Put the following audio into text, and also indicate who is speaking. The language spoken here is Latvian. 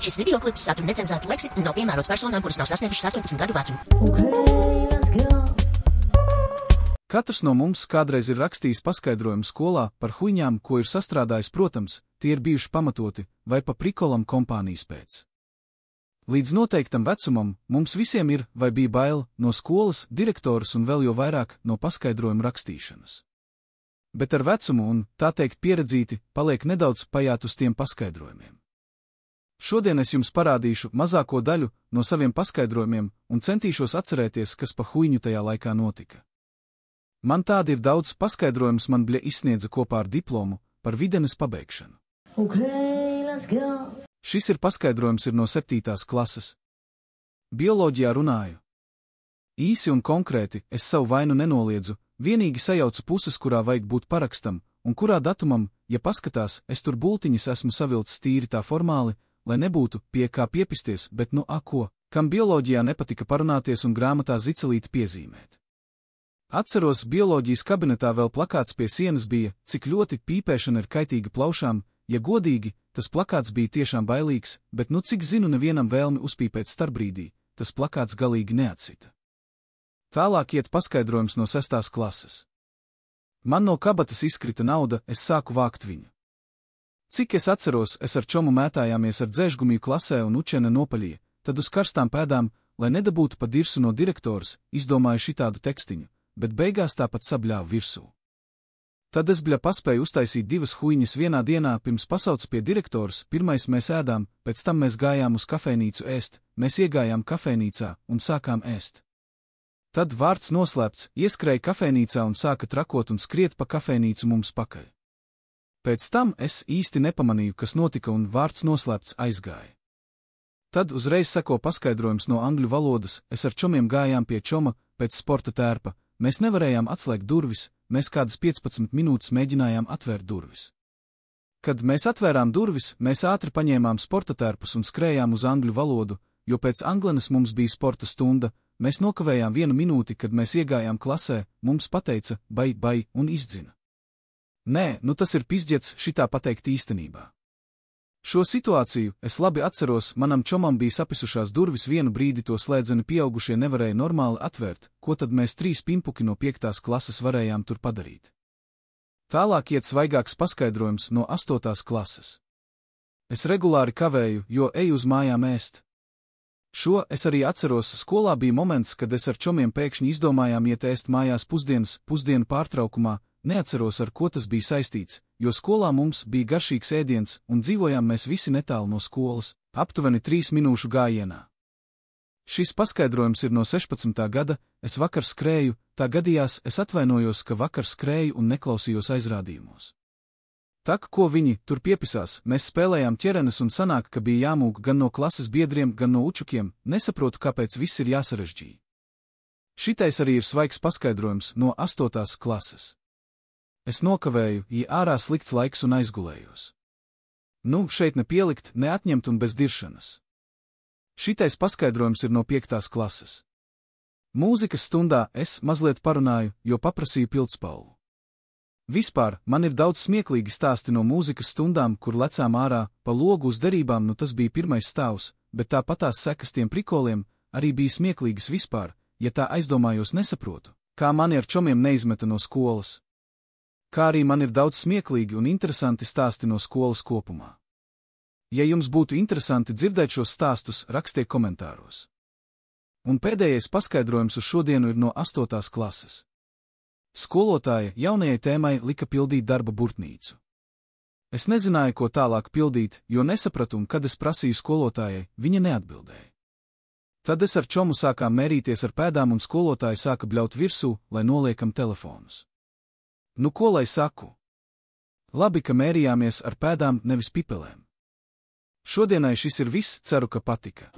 Speaker 1: Šis video klips satur necenzētu leksiku un nav piemērots personām, kuras nav sasniegušas 18 gadu vecumu.
Speaker 2: Katrs no mums kādreiz ir rakstījis paskaidrojumu skolā par huņām, ko ir sastrādājis, protams, tie ir bijuši pamatoti vai pa prikolam kompānijas pēc. Līdz noteiktam vecumam mums visiem ir vai bija bail no skolas, direktoras un vēl jo vairāk no paskaidrojumu rakstīšanas. Bet ar vecumu un, tā teikt, pieredzīti, paliek nedaudz pajāt uz tiem paskaidrojumiem. Šodien es jums parādīšu mazāko daļu no saviem paskaidrojumiem un centīšos atcerēties, kas pa huņu tajā laikā notika. Man tādi ir daudz, paskaidrojums man bļa izsniedza kopā ar diplomu par videnes pabeigšanu. Šis ir paskaidrojums no 7. klases. Bioloģijā runāju. Īsi un konkrēti, es savu vainu nenoliedzu, vienīgi sajaucu puses, kurā vajag būt parakstam, un kurā datumam, ja paskatās, es tur bultiņas esmu savilcis tīri tā formāli, lai nebūtu pie kā piepisties, bet nu ko, kam bioloģijā nepatika parunāties un grāmatā zicelīti piezīmēt. Atceros, bioloģijas kabinetā vēl plakāts pie sienas bija, cik ļoti pīpēšana ir kaitīga plaušām, ja godīgi, tas plakāts bija tiešām bailīgs, bet nu cik zinu nevienam vēlmi uzpīpēt starpbrīdī, tas plakāts galīgi neatsita. Tālāk iet paskaidrojums no 6. klases. Man no kabatas izkrita nauda, es sāku vākt viņu. Cik es atceros, es ar čomu mētājāmies ar dzēžgumiju klasē un učene nopaļīja, tad uz karstām pēdām, lai nedabūtu pa dirsu no direktors, izdomāju šitādu tekstiņu, bet beigās tāpat sabļāvu virsū. Tad es paspēju uztaisīt 2 huīņas vienā dienā, pirms pasauc pie direktors, pirmais mēs ēdām, pēc tam mēs gājām uz kafejnīcu ēst, mēs iegājām kafejnīcā un sākām ēst. Tad vārds noslēpts, ieskrēja kafejnīcā un sāka trakot un skriet pa kafejnīcu mums pakaļ. Pēc tam es īsti nepamanīju, kas notika un vārds noslēpts aizgāja. Tad uzreiz seko paskaidrojums no angļu valodas, es ar čomiem gājām pie čoma, pēc sporta tērpa. Mēs nevarējām atslēgt durvis, mēs kādas 15 minūtes mēģinājām atvērt durvis. Kad mēs atvērām durvis, mēs ātri paņēmām sporta tērpus un skrējām uz angļu valodu, jo pēc anglenes mums bija sporta stunda, mēs nokavējām 1 minūti, kad mēs iegājām klasē, mums pateica bai un izdzina. Nē, nu tas ir pizģets šitā pateikt īstenībā. Šo situāciju es labi atceros, manam čomam bija sapisušās durvis, vienu brīdi to slēdzeni pieaugušie nevarēja normāli atvērt, ko tad mēs 3 pimpuki no 5. klases varējām tur padarīt. Tālāk iet svaigāks paskaidrojums no 8. klases. Es regulāri kavēju, jo eju uz mājām ēst. Šo es arī atceros, skolā bija moments, kad es ar čomiem pēkšņi izdomājām iet ēst mājās pusdienu pārtraukumā. Neatceros, ar ko tas bija saistīts, jo skolā mums bija garšīgs ēdiens un dzīvojām mēs visi netālu no skolas, aptuveni 3 minūšu gājienā. Šis paskaidrojums ir no 16. gada, es vakar skrēju, tā gadījās, es atvainojos, ka vakar skrēju un neklausījos aizrādījumos. Tak, ko viņi tur piepisās, mēs spēlējām ķerenes un sanāk, ka bija jāmūg gan no klases biedriem, gan no učukiem, nesaprotu, kāpēc viss ir jāsarežģīja. Šitais arī ir svaigs paskaidrojums no 8. klases. Es nokavēju, ja ārā slikts laiks un aizgulējos. Nu, šeit ne pielikt, ne atņemt un bez diršanas. Šitais paskaidrojums ir no 5. klases. Mūzikas stundā es mazliet parunāju, jo paprasīju pildspalvu. Vispār, man ir daudz smieklīgi stāsti no mūzikas stundām, kur lecām ārā, pa logu uz derībām, nu tas bija 1. stāvs, bet tāpatās sekas tiem prikoliem arī bija smieklīgas vispār, ja tā aizdomājos nesaprotu, kā mani ar čomiem neizmeta no skolas. Kā arī man ir daudz smieklīgi un interesanti stāsti no skolas kopumā. Ja jums būtu interesanti dzirdēt šos stāstus, rakstiet komentāros. Un pēdējais paskaidrojums uz šodienu ir no 8. klases. Skolotāja jaunajai tēmai lika pildīt darba burtnīcu. Es nezināju, ko tālāk pildīt, jo nesapratu, un kad es prasīju skolotājai, viņa neatbildēja. Tad es ar čomu sākām mērīties ar pēdām un skolotāja sāka bļaut virsū, lai noliekam telefonus. Nu ko lai saku? Labi, ka mērījāmies ar pēdām, nevis pipelēm. Šodienai šis ir viss, ceru, ka patika.